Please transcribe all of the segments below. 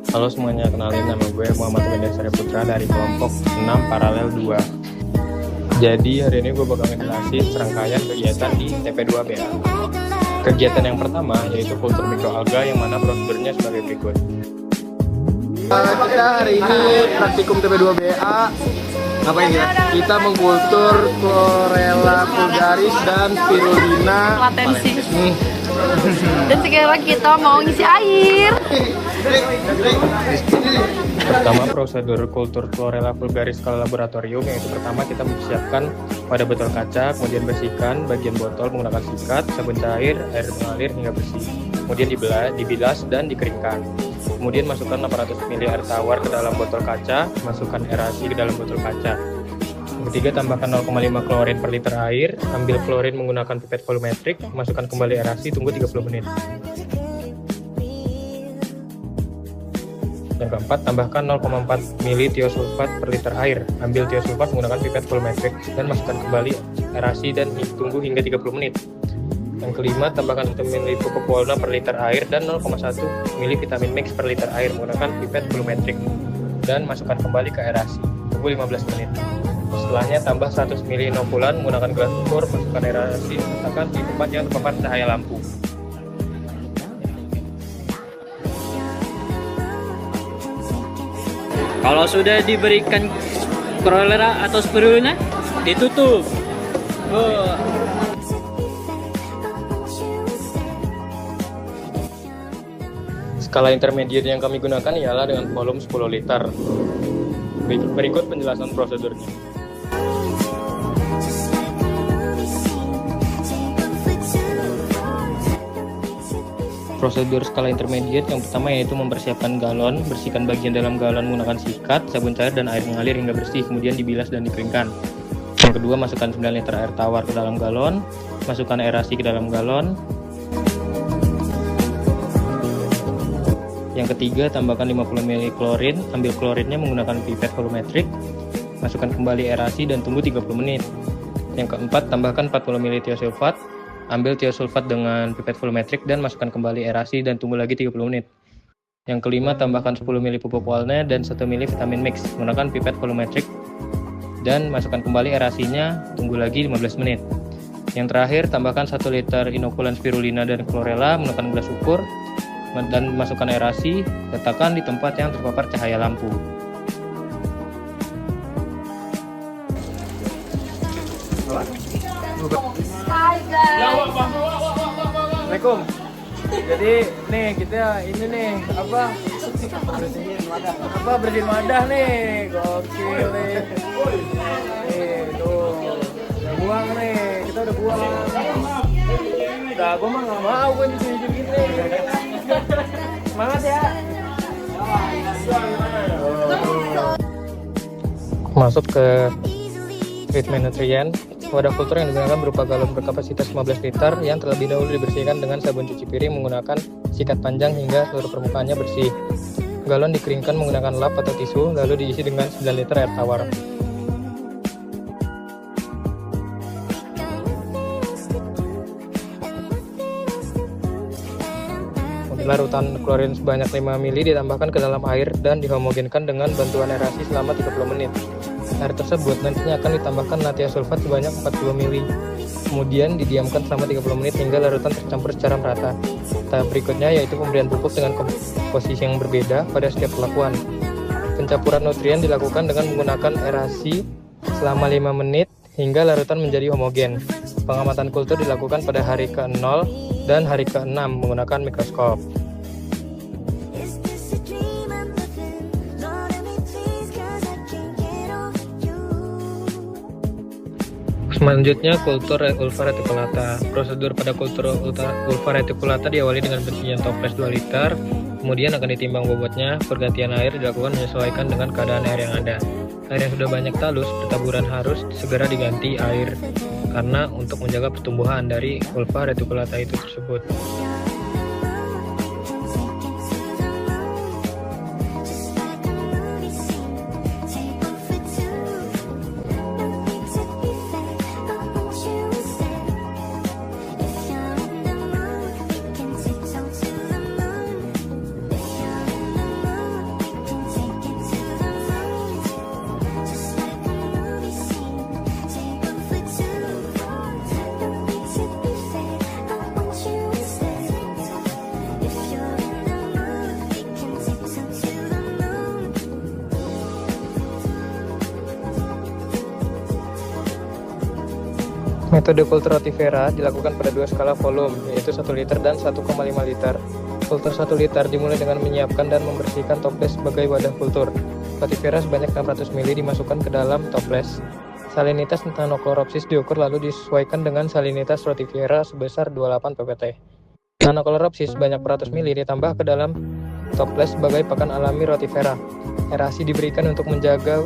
Halo semuanya, kenalin nama gue Muhammad Wendesari Putra dari kelompok 6 paralel 2. Jadi hari ini gue bakal ngejelasin serangkaian kegiatan di TP2BA. Kegiatan yang pertama yaitu kultur mikroalga, yang mana prosedurnya sebagai berikut. Kita hari ini praktikum TP2BA. Ngapain ya? Kita mengkultur Chlorella vulgaris dan Spirulina latensi. Dan sekarang kita mau ngisi air. Pertama, prosedur kultur Chlorella vulgaris skala laboratorium, yaitu pertama kita mempersiapkan wadah botol kaca, kemudian bersihkan bagian botol menggunakan sikat, sabun cair, air mengalir hingga bersih. Kemudian dibilas dan dikeringkan. Kemudian masukkan 800 ml air tawar ke dalam botol kaca, masukkan aerasi ke dalam botol kaca. Ketiga, tambahkan 0,5 klorin per liter air, ambil klorin menggunakan pipet volumetrik, masukkan kembali aerasi, tunggu 30 menit. Yang keempat, tambahkan 0,4 ml tiosulfat per liter air, ambil tiosulfat menggunakan pipet volumetrik, dan masukkan kembali aerasi dan tunggu hingga 30 menit. Yang kelima, tambahkan 1 ml pupuk walna per liter air dan 0,1 ml vitamin mix per liter air menggunakan pipet volumetrik, dan masukkan kembali ke aerasi, tunggu 15 menit. Setelahnya, tambah 100 ml inokulan menggunakan gelas ukur, masukkan aerasi, letakkan di tempat yang terpapar cahaya lampu. Kalau sudah diberikan Chlorella atau Spirulina, ditutup. Skala intermediate yang kami gunakan ialah dengan volume 10 liter. Berikut penjelasan prosedurnya. Prosedur skala intermediate yang pertama yaitu mempersiapkan galon, bersihkan bagian dalam galon menggunakan sikat, sabun cair, dan air mengalir hingga bersih, kemudian dibilas dan dikeringkan. Yang kedua, masukkan 9 liter air tawar ke dalam galon, masukkan aerasi ke dalam galon. Yang ketiga, tambahkan 50 ml klorin, ambil klorinnya menggunakan pipet volumetrik, masukkan kembali aerasi dan tunggu 30 menit. Yang keempat, tambahkan 40 ml tiosulfat, ambil tiosulfat dengan pipet volumetrik dan masukkan kembali aerasi dan tunggu lagi 30 menit. Yang kelima, tambahkan 10 ml pupuk walna dan 1 ml vitamin mix menggunakan pipet volumetrik dan masukkan kembali aerasinya, tunggu lagi 15 menit. Yang terakhir, tambahkan 1 liter inokulan spirulina dan chlorella menggunakan gelas ukur dan masukkan aerasi, letakkan di tempat yang terpapar cahaya lampu. Assalamualaikum. Jadi nih kita ini nih bersihin wadah nih, gokil nih. Nih tuh, udah buang nih, kita udah buang. Udah, gue mah nggak mau gue nyuci gini. Semangat ya. Masuk ke treatment nutrien. Wadah kultur yang digunakan berupa galon berkapasitas 15 liter yang terlebih dahulu dibersihkan dengan sabun cuci piring menggunakan sikat panjang hingga seluruh permukaannya bersih. Galon dikeringkan menggunakan lap atau tisu, lalu diisi dengan 9 liter air tawar. Larutan klorin sebanyak 5 ml ditambahkan ke dalam air dan dihomogenkan dengan bantuan aerasi selama 30 menit. Air tersebut nantinya akan ditambahkan natrium sulfat sebanyak 40 ml. Kemudian didiamkan selama 30 menit hingga larutan tercampur secara merata. Tahap berikutnya yaitu pemberian pupuk dengan komposisi yang berbeda pada setiap perlakuan. Pencampuran nutrien dilakukan dengan menggunakan aerasi selama 5 menit hingga larutan menjadi homogen. Pengamatan kultur dilakukan pada hari ke-0 dan hari ke-6 menggunakan mikroskop. Selanjutnya, kultur ulva reticulata. Prosedur pada kultur ulva reticulata diawali dengan pencucian toples 2 liter, kemudian akan ditimbang bobotnya. Pergantian air dilakukan menyesuaikan dengan keadaan air yang ada. Air yang sudah banyak talus bertaburan harus segera diganti air karena untuk menjaga pertumbuhan dari ulva reticulata itu tersebut. Metode kultur rotifera dilakukan pada dua skala volume, yaitu 1 liter dan 1,5 liter. Kultur 1 liter dimulai dengan menyiapkan dan membersihkan toples sebagai wadah kultur. Rotifera sebanyak 600 ml dimasukkan ke dalam toples. Salinitas nanokloropsis diukur lalu disesuaikan dengan salinitas rotifera sebesar 28 ppt. Nanokloropsis sebanyak 400 ml ditambah ke dalam toples sebagai pakan alami rotifera. Aerasi diberikan untuk menjaga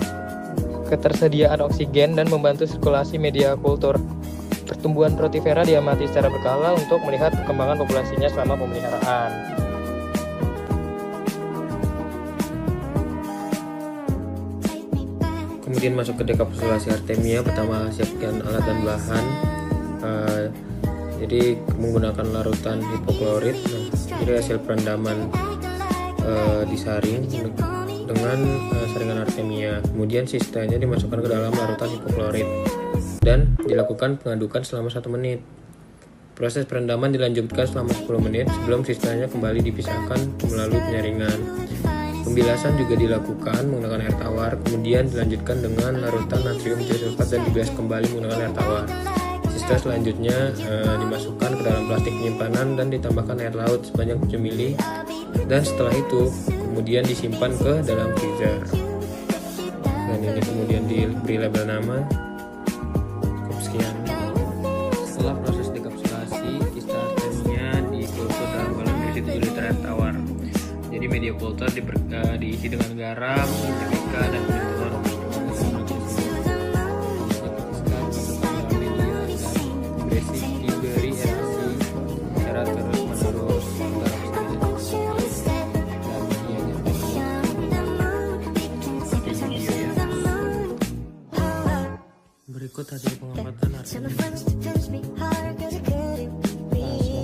ketersediaan oksigen dan membantu sirkulasi media kultur. Pertumbuhan rotifera diamati secara berkala untuk melihat perkembangan populasinya selama pemeliharaan. Kemudian masuk ke dekapsulasi artemia. Pertama, siapkan alat dan bahan. Jadi menggunakan larutan hipoklorit. Jadi hasil perendaman disaring dengan saringan artemia. Kemudian sisanya dimasukkan ke dalam larutan hipoklorit dan dilakukan pengadukan selama 1 menit. Proses perendaman dilanjutkan selama 10 menit sebelum sisanya kembali dipisahkan melalui penyaringan. Pembilasan juga dilakukan menggunakan air tawar, kemudian dilanjutkan dengan larutan natrium tiosulfat dan dibilas kembali menggunakan air tawar. Sisa selanjutnya dimasukkan ke dalam plastik penyimpanan dan ditambahkan air laut sebanyak 7 ml, dan setelah itu kemudian disimpan ke dalam freezer. Dan ini kemudian diberi label nama. Sekian. Setelah proses dekapsulasi, kista artemia dikultur dalam galon berisi 7 liter air tawar. Jadi media kultur diisi dengan garam, paprika, dan kunyit telur. Diberi aerasi secara terus-menerus. Berikut hasil pengamatan artemia.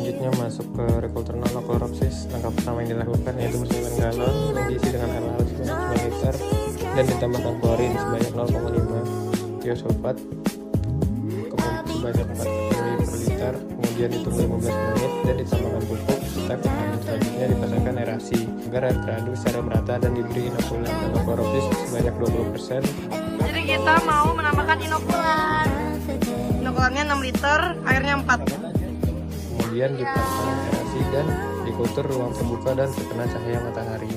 Selanjutnya masuk ke rekultur nanokloropsis. Langkah pertama yang dilakukan yaitu bersihkan galon yang diisi dengan air laut sebanyak 2 liter dan ditambahkan klorin sebanyak 0,5 tiosulfat sebanyak 4 ml per liter. Kemudian ditunggu 15 menit dan ditambahkan pupuk. Step selanjutnya dipasangkan aerasi agar air teraduk secara merata dan diberi inokulan nanokloropsis sebanyak 20%. Jadi kita mau menambahkan inokulan. Inokulannya 6 liter, airnya 4. Kemudian dipasang aerasi dan dikultur ruang terbuka dan terkena cahaya matahari.